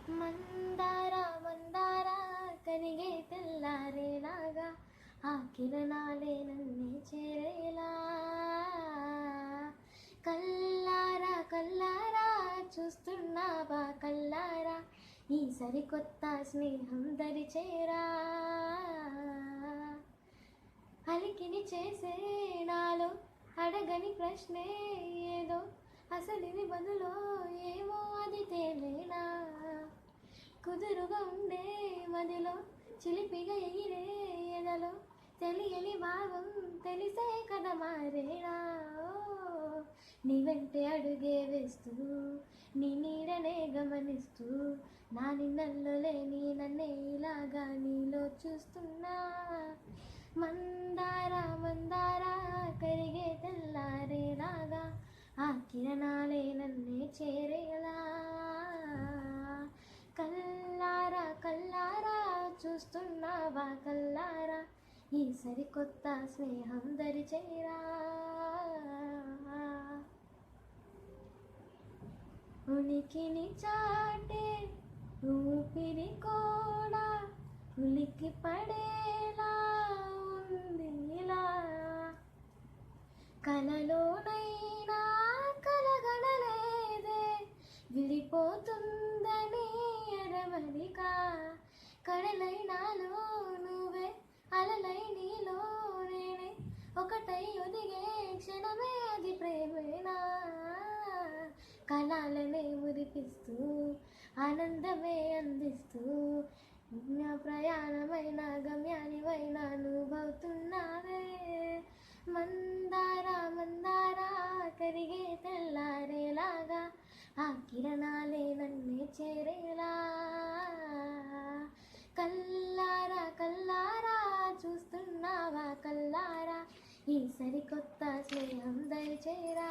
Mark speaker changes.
Speaker 1: మందార మందార కరిగే తెల్లారేలాగా ఆ కిరణాలే నన్నే చేరేలా కల్లారా కల్లారా చూస్తున్నావా కల్లారా ఈ సరికొత్త స్నేహం దరిచేరా అలికిని చేసే నాలో అడగని ప్రశ్నే ఏదో అసలిని బదులో ఏమో అది తేలేనా కుదురుగా ఉండే మదిలో చిలిపిగా ఎగిరే ఎదలో తెలియని భావం తెలిసే కదా మారేనా నీ వెంటే అడుగే వేస్తూ నీ నీడనే గమనిస్తూ నా నిన్నల్లో లేని నన్నే ఇలాగా నీలో చూస్తున్నా మందార మందార కరిగే తెల్లారేలాగా ఆ కిరణాలే నన్నే చేరేలా కల్లారా కల్లారా చూస్తున్నావా కల్లారా ఈ సరికొత్త స్నేహం దరిచేరా ఉనికిని చాటే ఊపిరి కూడా ఉలికి పడేలా ఉంది ఇలా కలలోనైనా కలగడలేదే విడిపోతుందని ఎరవరిక కడలైనాలో నువ్వే అలలై నీలో నేనే ఒకటై ఒదిగే క్షణమే అది ప్రేమేనా కళాలనే మురిపిస్తూ ఆనందమే అందిస్తూ నా ప్రయాణమైన గమ్యానివైనా నువ్వవుతున్నావే మందార మందార కరిగే తెల్లారేలాగా ఆ కిరణాలే నన్నే చేరేలా కల్లారా కల్లారా చూస్తున్నావా కల్లారా ఈ సరికొత్త స్నేహం దరిచేరా